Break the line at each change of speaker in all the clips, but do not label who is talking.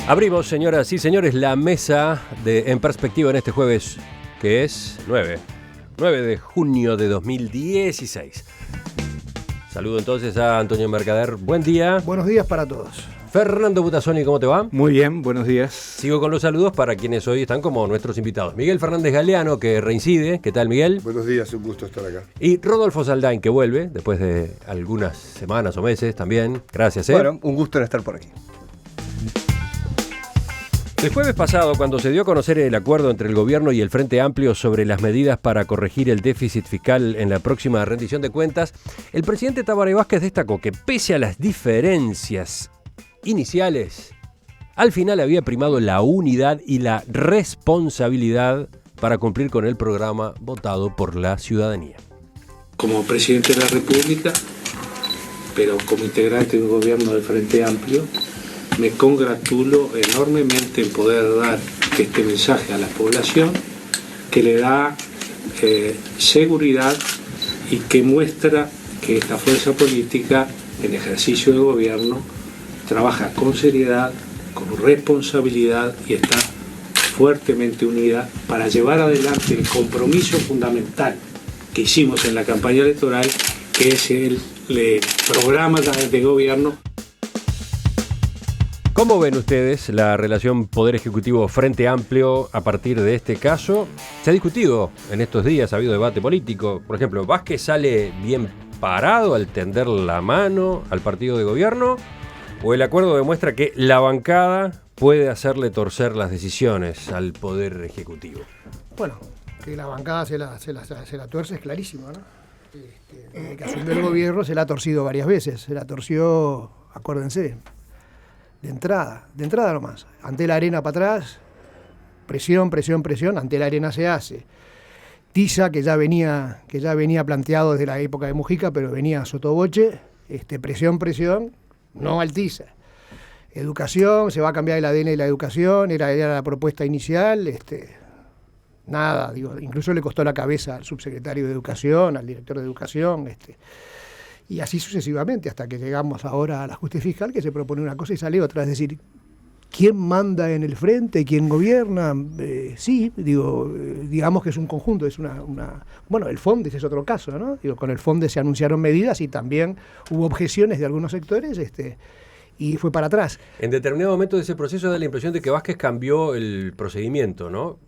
Abrimos, señoras y señores, la mesa de En Perspectiva en este jueves, que es 9 de junio de 2016. Saludo entonces a Antonio Mercader. Buen día.
Buenos días para todos.
Fernando Butazzoni, ¿cómo te va?
Muy bien, buenos días.
Sigo con los saludos para quienes hoy están como nuestros invitados. Miguel Fernández Galeano, que reincide. ¿Qué tal, Miguel?
Buenos días, un gusto estar acá.
Y Rodolfo Saldain, que vuelve después de algunas semanas o meses también. Gracias,
Bueno, un gusto en estar por aquí.
El jueves pasado, cuando se dio a conocer el acuerdo entre el gobierno y el Frente Amplio sobre las medidas para corregir el déficit fiscal en la próxima rendición de cuentas, el presidente Tabaré Vázquez destacó que pese a las diferencias iniciales, al final había primado la unidad y la responsabilidad para cumplir con el programa votado por la ciudadanía.
Como presidente de la República, pero como integrante de un gobierno del Frente Amplio, me congratulo enormemente en poder dar este mensaje a la población que le da seguridad y que muestra que esta fuerza política en ejercicio de gobierno trabaja con seriedad, con responsabilidad y está fuertemente unida para llevar adelante el compromiso fundamental que hicimos en la campaña electoral, que es el programa de gobierno.
¿Cómo ven ustedes la relación Poder Ejecutivo-Frente Amplio a partir de este caso? Se ha discutido en estos días, ha habido debate político. Por ejemplo, ¿Vázquez sale bien parado al tender la mano al partido de gobierno? ¿O el acuerdo demuestra que la bancada puede hacerle torcer las decisiones al Poder Ejecutivo?
Bueno, que la bancada se la tuerce es clarísimo, ¿no? Desde que asumió el gobierno se la ha torcido varias veces. Se la torció, acuérdense, de entrada nomás. Ante la arena para atrás, presión, ante la arena se hace. Tiza, que ya venía planteado desde la época de Mujica, pero venía sotoboche, presión, no al Tiza. Educación, se va a cambiar el ADN de la educación, era la propuesta inicial, nada, incluso le costó la cabeza al subsecretario de Educación, al director de Educación, y así sucesivamente, hasta que llegamos ahora al ajuste fiscal, que se propone una cosa y sale otra. Es decir, ¿quién manda en el frente? ¿Quién gobierna? Digamos que es un conjunto, es una... Bueno, el FONDES es otro caso, ¿no? Con el FONDES se anunciaron medidas y también hubo objeciones de algunos sectores, y fue para atrás.
En determinado momento de ese proceso da la impresión de que Vázquez cambió el procedimiento, ¿no?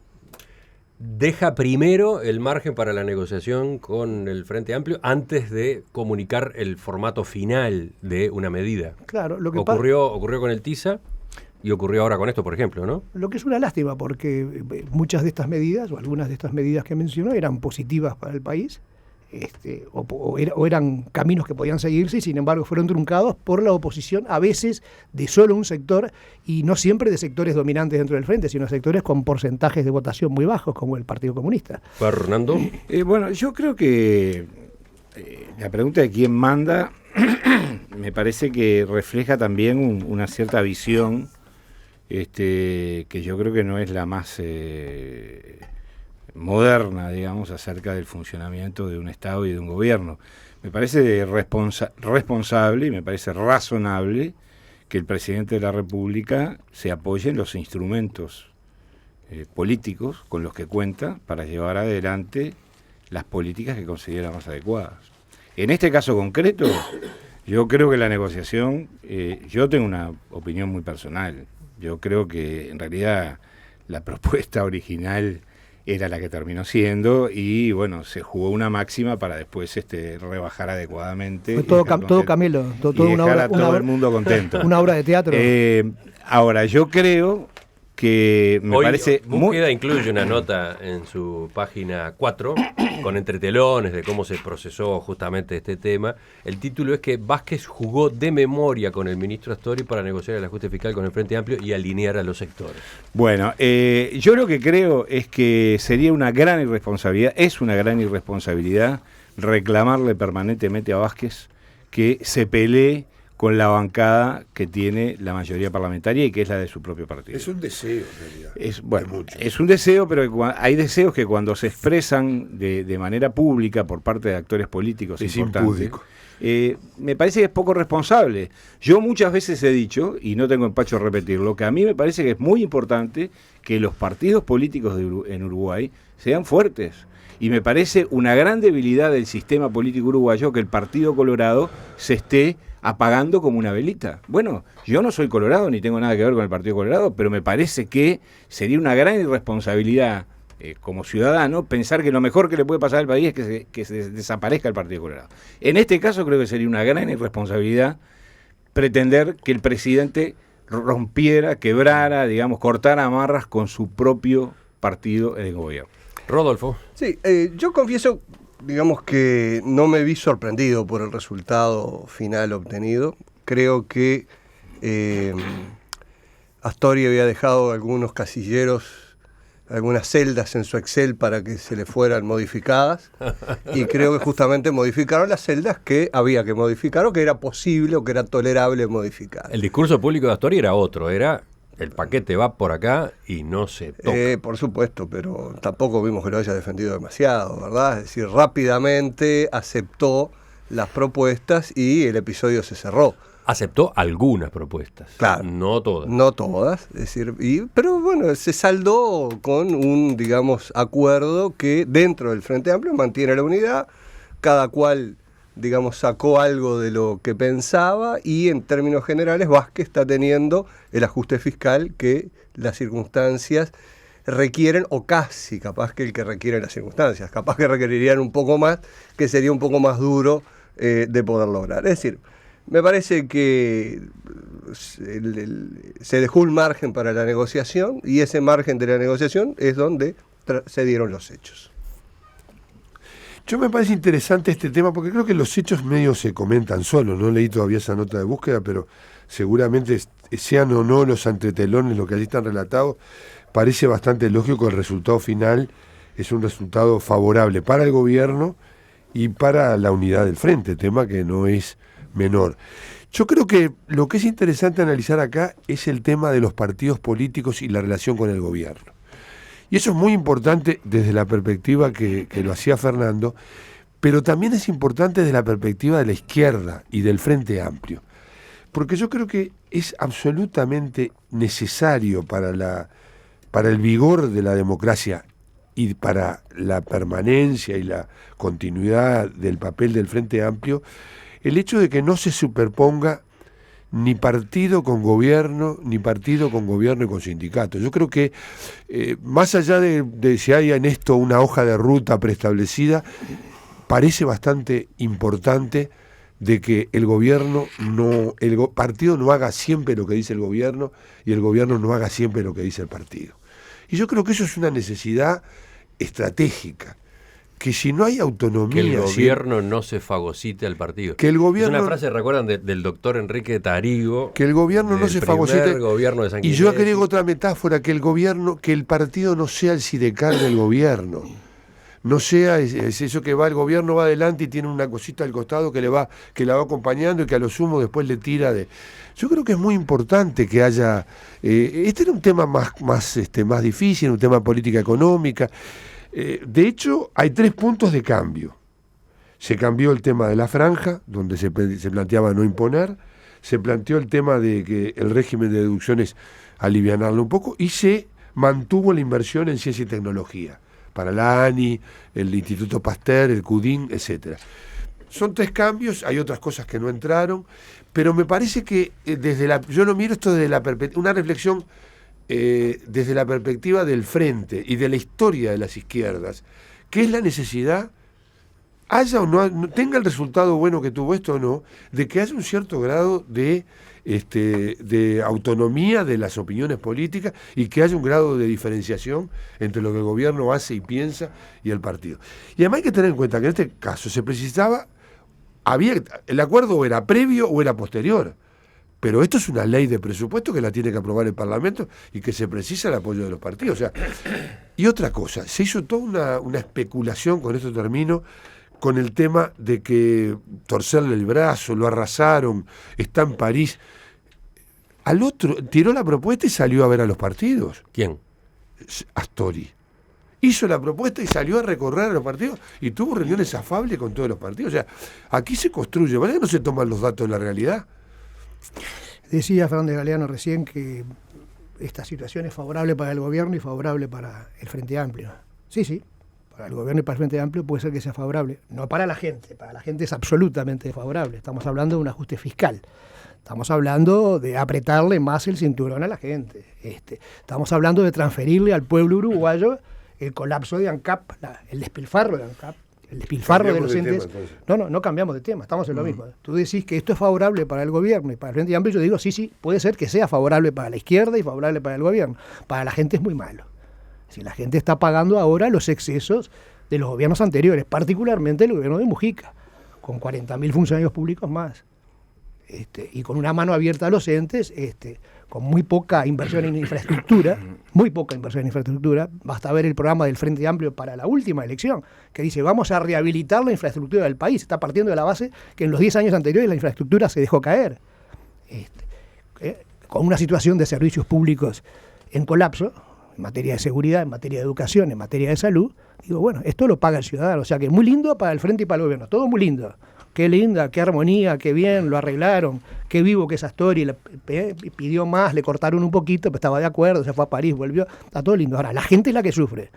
Deja primero el margen para la negociación con el Frente Amplio antes de comunicar el formato final de una medida.
Claro, lo que
ocurrió con el TISA y ocurrió ahora con esto, por ejemplo, ¿no?
Lo que es una lástima, porque muchas de estas medidas, o algunas de estas medidas que mencionó, eran positivas para el país, o eran caminos que podían seguirse y sin embargo fueron truncados por la oposición, a veces de solo un sector y no siempre de sectores dominantes dentro del frente, sino sectores con porcentajes de votación muy bajos, como el Partido Comunista.
Fernando.
Bueno, yo creo que la pregunta de quién manda me parece que refleja también una cierta visión que yo creo que no es la más moderna, digamos, acerca del funcionamiento de un Estado y de un gobierno. Me parece responsable y me parece razonable que el presidente de la República se apoye en los instrumentos políticos con los que cuenta para llevar adelante las políticas que considera más adecuadas. En este caso concreto, yo creo que la negociación, yo tengo una opinión muy personal. Yo creo que en realidad la propuesta original era la que terminó siendo y bueno, se jugó una máxima para después rebajar adecuadamente.
Fue todo Camilo, todo
una obra, todo el mundo contento.
Una obra de teatro.
Ahora, yo creo que me parece...
Búsqueda incluye una nota en su página 4 con entretelones de cómo se procesó justamente este tema. El título es que Vázquez jugó de memoria con el ministro Astori para negociar el ajuste fiscal con el Frente Amplio y alinear a los sectores.
Bueno, yo lo que creo es que sería una gran irresponsabilidad reclamarle permanentemente a Vázquez que se pelee con la bancada que tiene la mayoría parlamentaria y que es la de su propio partido.
Es un deseo, en realidad.
Es un deseo, pero hay deseos que cuando se expresan de manera pública por parte de actores políticos
es
importantes,
impúdico.
me parece que es poco responsable. Yo muchas veces he dicho, y no tengo empacho a repetirlo, que a mí me parece que es muy importante que los partidos políticos en Uruguay sean fuertes. Y me parece una gran debilidad del sistema político uruguayo que el Partido Colorado se esté apagando como una velita. Bueno, yo no soy colorado ni tengo nada que ver con el Partido Colorado, pero me parece que sería una gran irresponsabilidad como ciudadano pensar que lo mejor que le puede pasar al país es que se desaparezca el Partido Colorado. En este caso creo que sería una gran irresponsabilidad pretender que el presidente rompiera, quebrara, digamos, cortara amarras con su propio partido en el gobierno.
Rodolfo.
Sí, yo confieso, digamos que no me vi sorprendido por el resultado final obtenido. Creo que Astori había dejado algunos casilleros, algunas celdas en su Excel para que se le fueran modificadas, y creo que justamente modificaron las celdas que había que modificar o que era posible o que era tolerable modificar.
El discurso público de Astori era otro, era el paquete va por acá y no se toca.
Por supuesto, pero tampoco vimos que lo haya defendido demasiado, ¿verdad? Es decir, rápidamente aceptó las propuestas y el episodio se cerró.
Aceptó algunas propuestas,
claro,
no todas.
No todas, es decir, pero bueno, se saldó con un, digamos, acuerdo que dentro del Frente Amplio mantiene la unidad, cada cual, digamos, sacó algo de lo que pensaba, y en términos generales Vázquez está teniendo el ajuste fiscal que las circunstancias requieren, o casi capaz que el que requieren las circunstancias, capaz que requerirían un poco más, que sería un poco más duro de poder lograr. Es decir, me parece que se dejó un margen para la negociación, y ese margen de la negociación es donde se dieron los hechos.
Yo me parece interesante este tema porque creo que los hechos medios se comentan solos. No leí todavía esa nota de búsqueda, pero seguramente sean o no los entretelones lo que allí están relatados, parece bastante lógico. El resultado final es un resultado favorable para el gobierno y para la unidad del frente, tema que no es menor. Yo creo que lo que es interesante analizar acá es el tema de los partidos políticos y la relación con el gobierno. Y eso es muy importante desde la perspectiva que lo hacía Fernando, pero también es importante desde la perspectiva de la izquierda y del Frente Amplio. Porque yo creo que es absolutamente necesario para el vigor de la democracia y para la permanencia y la continuidad del papel del Frente Amplio el hecho de que no se superponga ni partido con gobierno, ni partido con gobierno y con sindicatos. Yo creo que más allá de si hay en esto una hoja de ruta preestablecida, parece bastante importante de que el partido no haga siempre lo que dice el gobierno y el gobierno no haga siempre lo que dice el partido. Y yo creo que eso es una necesidad estratégica. Que si no hay autonomía...
Que el gobierno no se fagocite al partido.
Que el gobierno,
es una frase, ¿recuerdan? Del doctor Enrique Tarigo.
Que el gobierno no se fagocite.
Gobierno de San
y yo agrego otra metáfora, que el partido no sea el sidecar del gobierno. No sea es eso que va, el gobierno va adelante y tiene una cosita al costado que la va acompañando y que a lo sumo después le tira de... Yo creo que es muy importante que haya... este era un tema más difícil, un tema de política económica. De hecho, hay 3 puntos de cambio. Se cambió el tema de la franja, donde se planteaba no imponer, se planteó el tema de que el régimen de deducciones alivianarlo un poco, y se mantuvo la inversión en ciencia y tecnología, para la ANI, el Instituto Pasteur, el CUDIN, etcétera. Son 3 cambios, hay otras cosas que no entraron, pero me parece que yo lo miro esto desde una reflexión desde la perspectiva del frente y de la historia de las izquierdas, que es la necesidad, haya o no, tenga el resultado bueno que tuvo esto o no, de que haya un cierto grado de autonomía de las opiniones políticas y que haya un grado de diferenciación entre lo que el gobierno hace y piensa y el partido. Y además hay que tener en cuenta que en este caso se precisaba, el acuerdo era previo o era posterior. Pero esto es una ley de presupuesto que la tiene que aprobar el Parlamento y que se precisa el apoyo de los partidos. O sea, y otra cosa, se hizo toda una especulación, con esto termino, con el tema de que torcerle el brazo, lo arrasaron, está en París. Al otro, tiró la propuesta y salió a ver a los partidos.
¿Quién?
Astori. hizo la propuesta y salió a recorrer a los partidos y tuvo reuniones afables con todos los partidos. O sea, aquí se construye, ¿vale? No se toman los datos de la realidad.
Decía Fernández Galeano recién que esta situación es favorable para el gobierno y favorable para el Frente Amplio. Sí, para el gobierno y para el Frente Amplio puede ser que sea favorable. No para la gente es absolutamente favorable. Estamos hablando de un ajuste fiscal. Estamos hablando de apretarle más el cinturón a la gente. Estamos hablando de transferirle al pueblo uruguayo el colapso de ANCAP, el despilfarro de ANCAP, el despilfarro de los entes. No cambiamos de tema, estamos en lo mismo. Tú decís que esto es favorable para el gobierno y para el Frente Amplio, yo digo, sí, puede ser que sea favorable para la izquierda y favorable para el gobierno. Para la gente es muy malo. Si la gente está pagando ahora los excesos de los gobiernos anteriores, particularmente el gobierno de Mujica, con 40.000 funcionarios públicos más. Y con una mano abierta a los entes, con muy poca inversión en infraestructura, basta ver el programa del Frente Amplio para la última elección, que dice, vamos a rehabilitar la infraestructura del país, está partiendo de la base que en los 10 años anteriores la infraestructura se dejó caer, con una situación de servicios públicos en colapso, en materia de seguridad, en materia de educación, en materia de salud. Digo, bueno, esto lo paga el ciudadano, o sea que muy lindo para el Frente y para el gobierno, todo muy lindo. Qué linda, qué armonía, qué bien, lo arreglaron, qué vivo que esa historia, pidió más, le cortaron un poquito, pero estaba de acuerdo, se fue a París, volvió, está todo lindo. Ahora, la gente es la que sufre,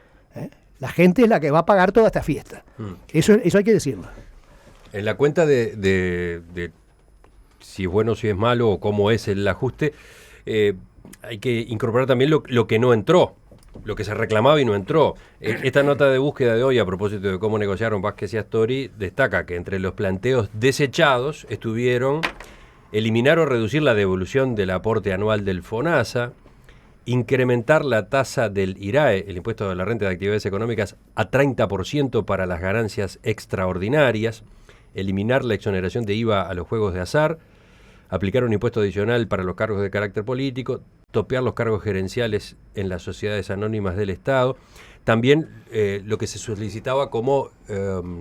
la gente es la que va a pagar toda esta fiesta. Eso hay que decirlo.
En la cuenta de si es bueno, si es malo, o cómo es el ajuste, hay que incorporar también lo que no entró. Lo que se reclamaba y no entró. Esta nota de búsqueda de hoy, a propósito de cómo negociaron Vázquez y Astori, destaca que entre los planteos desechados estuvieron eliminar o reducir la devolución del aporte anual del FONASA, incrementar la tasa del IRAE, el impuesto a la renta de actividades económicas, a 30% para las ganancias extraordinarias, eliminar la exoneración de IVA a los juegos de azar, aplicar un impuesto adicional para los cargos de carácter político, topear los cargos gerenciales en las sociedades anónimas del Estado. También lo que se solicitaba como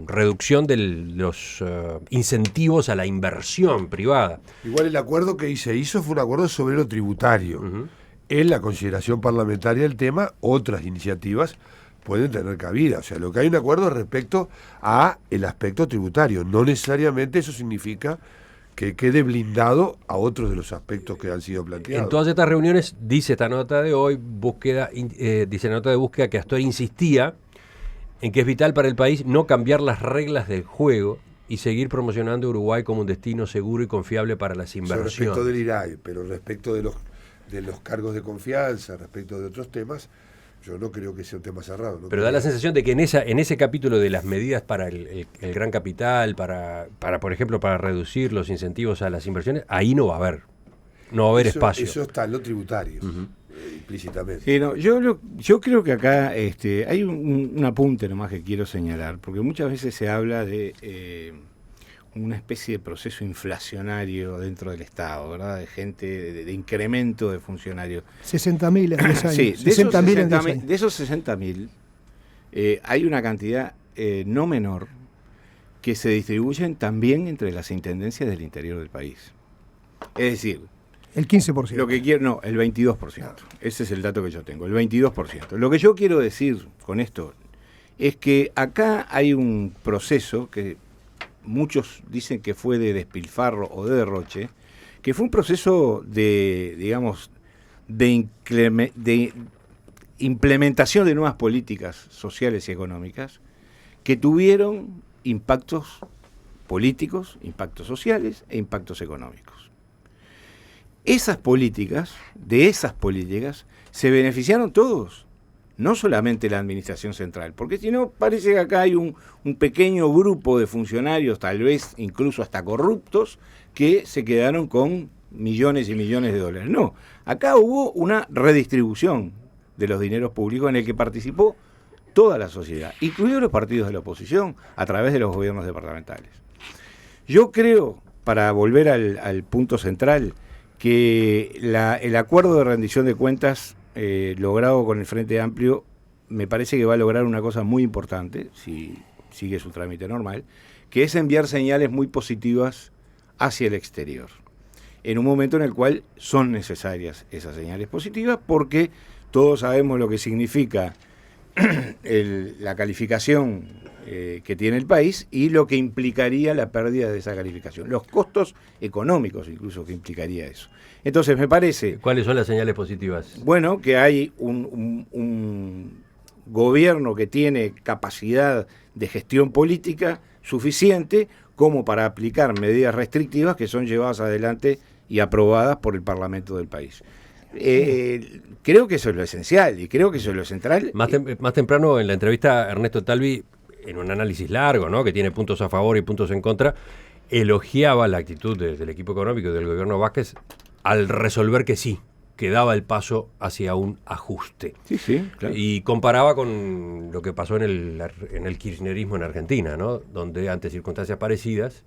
reducción de los incentivos a la inversión privada.
Igual el acuerdo que se hizo fue un acuerdo sobre lo tributario. En la consideración parlamentaria del tema, otras iniciativas pueden tener cabida. O sea, lo que hay un acuerdo respecto a el aspecto tributario. No necesariamente eso significa que quede blindado a otros de los aspectos que han sido planteados.
En todas estas reuniones, dice esta nota de hoy, dice la nota de búsqueda que Astori insistía en que es vital para el país no cambiar las reglas del juego y seguir promocionando a Uruguay como un destino seguro y confiable para las inversiones.
Respecto del IRAE, pero respecto de los cargos de confianza, respecto de otros temas, yo no creo que sea un tema cerrado.
Pero da la sensación de que en ese capítulo de las medidas para el gran capital, para por ejemplo, para reducir los incentivos a las inversiones, ahí no va a haber espacio.
Eso está en lo tributario, implícitamente.
Sí, no, yo creo que acá hay un apunte nomás que quiero señalar, porque muchas veces se habla de una especie de proceso inflacionario dentro del Estado, ¿verdad? De gente, de incremento de funcionarios.
60.000 en 10 años.
Sí, de esos 60.000, hay una cantidad no menor que se distribuyen también entre las intendencias del interior del país. Es decir,
el 15%.
Lo que quiero, no, el 22%. Ese es el dato que yo tengo, el 22%. Lo que yo quiero decir con esto es que acá hay un proceso que muchos dicen que fue de despilfarro o de derroche, que fue un proceso de, digamos, de implementación de nuevas políticas sociales y económicas que tuvieron impactos políticos, impactos sociales e impactos económicos. De esas políticas se beneficiaron todos, no solamente la administración central, porque si no parece que acá hay un pequeño grupo de funcionarios, tal vez incluso hasta corruptos, que se quedaron con millones y millones de dólares. No, acá hubo una redistribución de los dineros públicos en el que participó toda la sociedad, incluidos los partidos de la oposición, a través de los gobiernos departamentales. Yo creo, para volver al punto central, que el acuerdo de rendición de cuentas logrado con el Frente Amplio me parece que va a lograr una cosa muy importante, si sigue su trámite normal, que es enviar señales muy positivas hacia el exterior, en un momento en el cual son necesarias esas señales positivas, porque todos sabemos lo que significa la calificación que tiene el país y lo que implicaría la pérdida de esa calificación, los costos económicos incluso que implicaría eso. Entonces me parece...
¿Cuáles son las señales positivas?
Bueno, que hay un gobierno que tiene capacidad de gestión política suficiente como para aplicar medidas restrictivas que son llevadas adelante y aprobadas por el Parlamento del país. Creo que eso es lo esencial y creo que eso es lo central.
Más temprano en la entrevista Ernesto Talvi, en un análisis largo, ¿no?, que tiene puntos a favor y puntos en contra, elogiaba la actitud del equipo económico y del gobierno Vázquez al resolver que sí, que daba el paso hacia un ajuste.
Sí, claro.
Y comparaba con lo que pasó en el kirchnerismo en Argentina, ¿no?, donde ante circunstancias parecidas,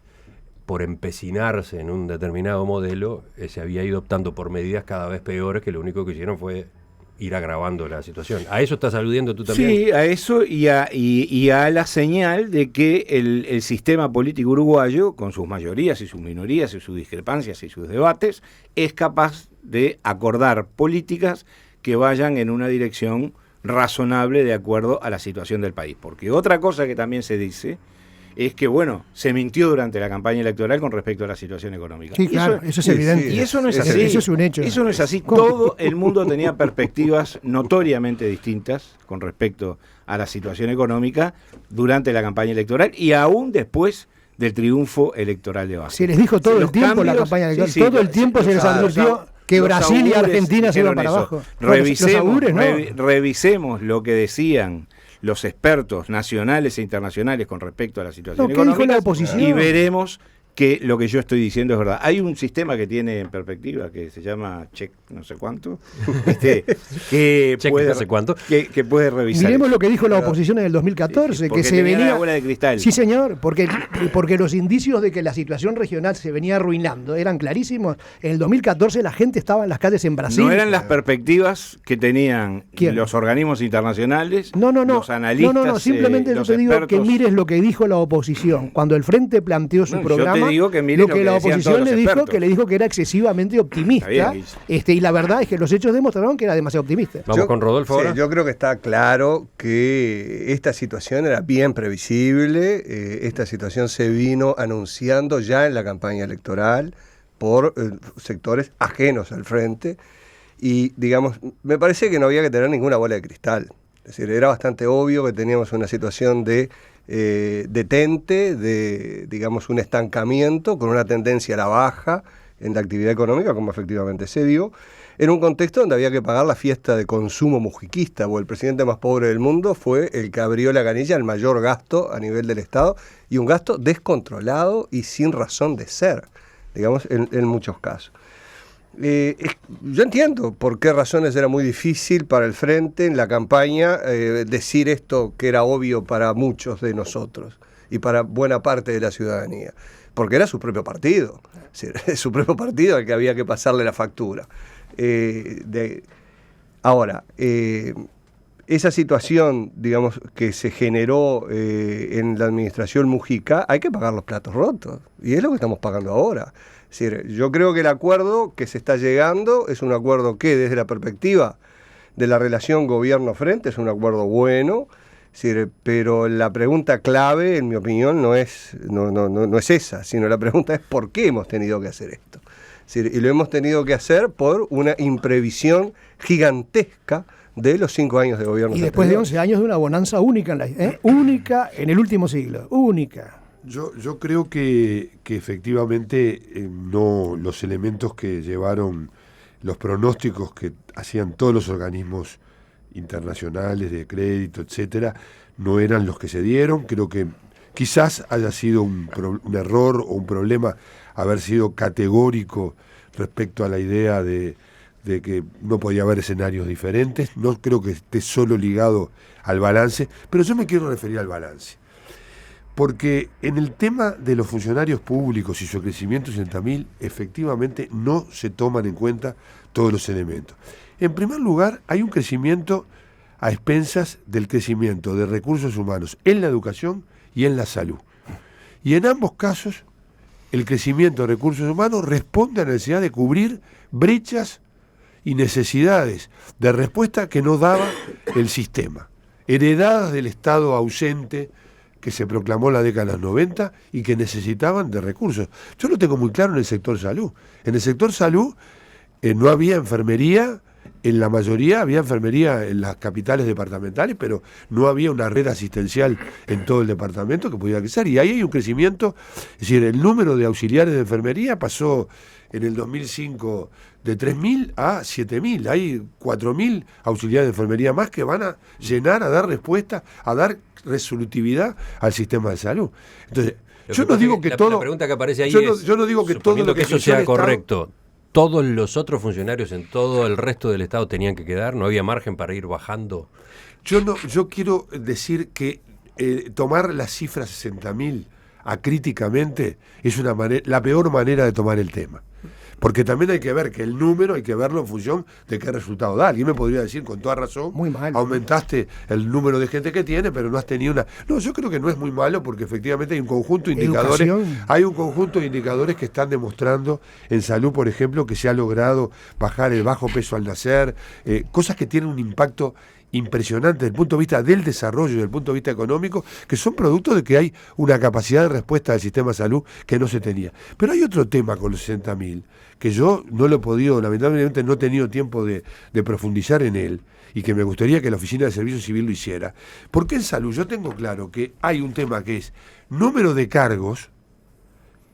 por empecinarse en un determinado modelo, se había ido optando por medidas cada vez peores que lo único que hicieron fue ir agravando la situación. ¿A eso estás aludiendo tú también?
Sí, a eso y a la señal de que el sistema político uruguayo, con sus mayorías y sus minorías y sus discrepancias y sus debates, es capaz de acordar políticas que vayan en una dirección razonable de acuerdo a la situación del país. Porque otra cosa que también se dice es que, bueno, se mintió durante la campaña electoral con respecto a la situación económica.
Sí, claro, eso es evidente.
Y eso no es así.
Eso es un hecho.
Eso no es así. Todo el mundo tenía perspectivas notoriamente distintas con respecto a la situación económica durante la campaña electoral y aún después del triunfo electoral de Vázquez.
Se les dijo todo el tiempo la campaña electoral. Sí, todo el tiempo se les advirtió que Brasil y Argentina se iban para abajo.
Revisemos lo que decían los expertos nacionales e internacionales con respecto a la situación económica,
dijo la oposición?
Y veremos que lo que yo estoy diciendo es verdad. Hay un sistema que tiene en perspectiva que se llama check no sé cuánto, que puede revisar.
Miremos
eso.
Lo que dijo la oposición en el 2014,
sí,
que se venía
la bola de cristal.
Sí, señor, porque los indicios de que la situación regional se venía arruinando eran clarísimos. En el 2014 la gente estaba en las calles en Brasil.
No eran las perspectivas que tenían los organismos internacionales, los analistas,
simplemente yo te digo que mires lo que dijo la oposición. Cuando el Frente planteó su programa,
digo que
lo que la oposición le dijo que era excesivamente optimista, y la verdad es que los hechos demostraron que era demasiado optimista.
Vamos con Rodolfo ahora.
Sí, yo creo que está claro que esta situación era bien previsible, esta situación se vino anunciando ya en la campaña electoral por sectores ajenos al Frente y, digamos, me parece que no había que tener ninguna bola de cristal. Es decir, era bastante obvio que teníamos una situación de detente, de, digamos, un estancamiento con una tendencia a la baja en la actividad económica, como efectivamente se dio, en un contexto donde había que pagar la fiesta de consumo mujiquista, porque el presidente más pobre del mundo fue el que abrió la canilla al mayor gasto a nivel del Estado, y un gasto descontrolado y sin razón de ser, digamos, en muchos casos. Yo entiendo por qué razones era muy difícil para el Frente en la campaña decir esto que era obvio para muchos de nosotros y para buena parte de la ciudadanía, porque era su propio partido, es su propio partido al que había que pasarle la factura. Ahora, esa situación, digamos, que se generó en la administración Mujica, hay que pagar los platos rotos, y es lo que estamos pagando ahora. Es decir, yo creo que el acuerdo que se está llegando es un acuerdo que, desde la perspectiva de la relación gobierno-frente, es un acuerdo bueno, es decir, pero la pregunta clave, en mi opinión, no es esa, sino la pregunta es ¿por qué hemos tenido que hacer esto? Es decir, y lo hemos tenido que hacer por una imprevisión gigantesca de los 5 años de gobierno.
Y después de 11 años de una bonanza única única en el último siglo, única.
Yo creo que efectivamente los elementos que llevaron los pronósticos que hacían todos los organismos internacionales de crédito, etcétera, no eran los que se dieron. Creo que quizás haya sido un error o un problema haber sido categórico respecto a la idea de que no podía haber escenarios diferentes. No creo que esté solo ligado al balance, pero yo me quiero referir al balance. Porque en el tema de los funcionarios públicos y su crecimiento 60.000, efectivamente no se toman en cuenta todos los elementos. En primer lugar, hay un crecimiento a expensas del crecimiento de recursos humanos en la educación y en la salud. Y en ambos casos, el crecimiento de recursos humanos responde a la necesidad de cubrir brechas y necesidades de respuesta que no daba el sistema. heredadas del Estado ausente que se proclamó en la década de los 90 y que necesitaban de recursos. Yo lo tengo muy claro en el sector salud. En el sector salud no había enfermería. En la mayoría había enfermería en las capitales departamentales, pero no había una red asistencial en todo el departamento que pudiera crecer. Y ahí hay un crecimiento, es decir, el número de auxiliares de enfermería pasó en el 2005 de 3.000 a 7.000. Hay 4.000 auxiliares de enfermería más que van a llenar, a dar respuesta, a dar resolutividad al sistema de salud. Entonces, yo no digo que todo...
La pregunta que aparece ahí
yo no digo que todo lo
que eso sea correcto. ¿Todos los otros funcionarios en todo el resto del Estado tenían que quedar? ¿No había margen para ir bajando?
Yo quiero decir que tomar la cifra 60.000 acríticamente es la peor manera de tomar el tema. Porque también hay que ver que el número hay que verlo en función de qué resultado da. Alguien me podría decir con toda razón,
muy mal,
aumentaste el número de gente que tiene, pero no has tenido una... No, yo creo que no es muy malo porque efectivamente hay un conjunto de indicadores. Hay un conjunto de indicadores que están demostrando en salud, por ejemplo, que se ha logrado bajar el bajo peso al nacer, cosas que tienen un impacto impresionante desde el punto de vista del desarrollo y desde el punto de vista económico, que son producto de que hay una capacidad de respuesta del sistema de salud que no se tenía. Pero hay otro tema con los 60.000, que yo no lo he podido, lamentablemente no he tenido tiempo de profundizar en él, y que me gustaría que la Oficina de Servicio Civil lo hiciera. Porque en salud yo tengo claro que hay un tema que es número de cargos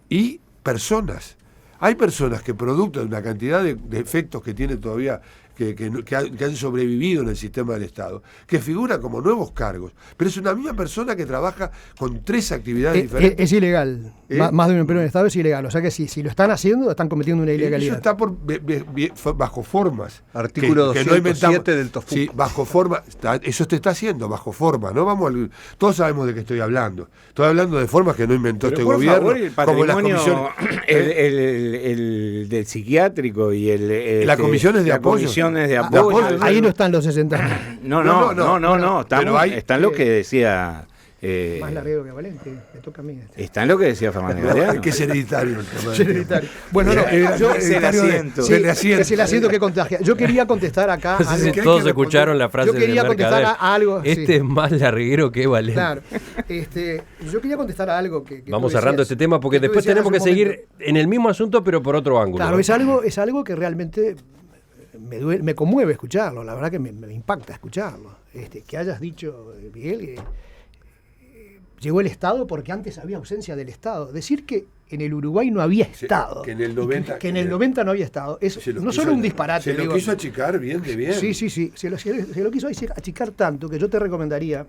y personas. Hay personas que producto de una cantidad de efectos que tiene todavía que han sobrevivido en el sistema del Estado, que figuran como nuevos cargos, pero es una misma persona que trabaja con 3 actividades diferentes.
Es ilegal. Más de un empleo en el Estado es ilegal. O sea que si lo están haciendo, están cometiendo una ilegalidad.
Eso está bajo formas.
Artículo 207 del TOFUC.
Sí, bajo forma. Eso te está haciendo, bajo forma. ¿No? Todos sabemos de qué estoy hablando. Estoy hablando de formas que no inventó
pero
este
por
gobierno.
Favor, el
como las comisiones.
El del psiquiátrico y
las comisiones de apoyo.
Ahí no están los 60.000.
No. Están lo que decía.
Más larguero que Valente, me toca a mí.
Está en lo que decía Fernández Galeano.
Que es hereditario el tema.
Hereditario. Bueno, es el asiento que contagia. Yo quería contestar acá.
No sé si todos escucharon la frase
de Mercader. Yo quería contestar a algo.
Es más larguero que Valente.
Claro. Yo quería contestar a algo que
vamos cerrando este tema porque después tenemos que seguir en el mismo asunto, pero por otro ángulo.
Claro, es algo que realmente me conmueve escucharlo. La verdad que me impacta escucharlo. Que hayas dicho, Miguel, llegó el Estado porque antes había ausencia del Estado. Decir que en el Uruguay no había Estado.
Que en el 90,
que en el 90 no había Estado. Es no solo un disparate.
Se lo quiso achicar bien de bien.
Sí. Se lo quiso achicar tanto que yo te recomendaría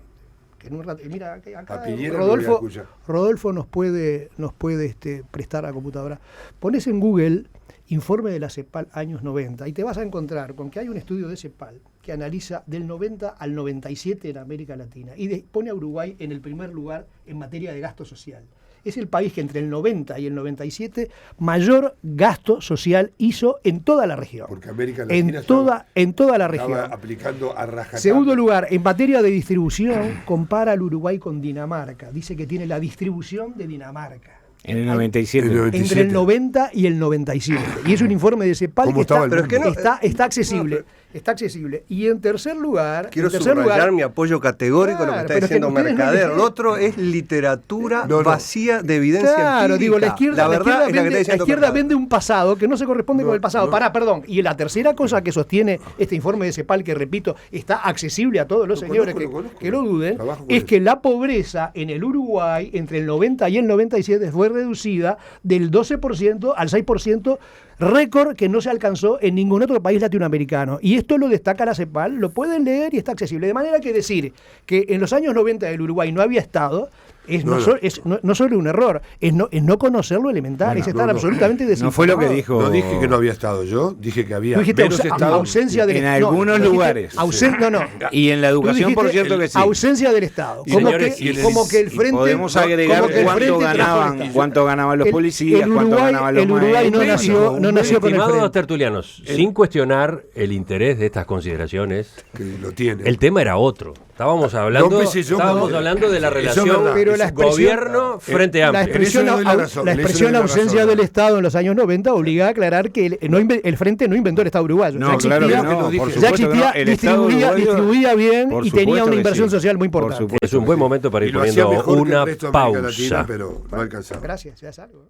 que en un rato, mira, acá Rodolfo nos puede prestar la computadora. Pones en Google informe de la CEPAL años 90 y te vas a encontrar con que hay un estudio de CEPAL que analiza del 90 al 97 en América Latina y pone a Uruguay en el primer lugar en materia de gasto social. Es el país que entre el 90 y el 97 mayor gasto social hizo en toda la región.
Porque América Latina
en toda la región.
Estaba aplicando a rajatabla.
Segundo lugar, en materia de distribución, compara al Uruguay con Dinamarca. Dice que tiene la distribución de Dinamarca.
En el 97.
Entre el 90 y el 97. Y es un informe de CEPAL que está accesible. Está accesible. Y en tercer lugar...
Quiero subrayar mi apoyo categórico a lo que está diciendo Mercader. Lo otro es literatura vacía de evidencia empírica.
Digo, la izquierda vende un pasado que no se corresponde con el pasado. Perdón. Y la tercera cosa que sostiene este informe de CEPAL, que repito, está accesible a todos los señores que lo duden, es que la pobreza en el Uruguay entre el 90 y el 97 fue reducida del 12% al 6%, récord que no se alcanzó en ningún otro país latinoamericano. Y esto lo destaca la CEPAL, lo pueden leer y está accesible. De manera que decir que en los años 90 del Uruguay no había Estado no solo un error, es no conocer lo elemental, es estar absolutamente desinformado.
No fue lo que dijo.
No dije que no había Estado yo, dije que había menos Estado.
Ausencia del
en algunos lugares. Y en la educación, por cierto que sí.
Ausencia del Estado. Como que el frente...
Podemos agregar cuánto ganaban los policías, cuánto ganaban los maestros.
El Uruguay no nació con el frente.
Estimados tertulianos, sin cuestionar el interés de estas consideraciones,
que lo tiene.
El tema era otro. Estábamos hablando de la relación
la expresión,
gobierno Frente
la
Amplio.
expresión,
En eso le doy la razón,
la
en eso
expresión
le doy la
ausencia
razón.
del Estado en los años 90 obliga a aclarar que el Frente no inventó el Estado uruguayo.
No,
ya
claro que
existía,
no, por
ya
supuesto que
existía,
no. El Estado
distribuía,
uruguayo,
distribuía bien
por
y tenía
supuesto
una
que
inversión
sí.
social muy
Por
importante.
supuesto
Es un
que
buen
sí.
momento para ir
Y lo hacía
poniendo
mejor que el
una
resto de América Latina,
pausa.
pero no alcanzaba.
Gracias, ya es algo.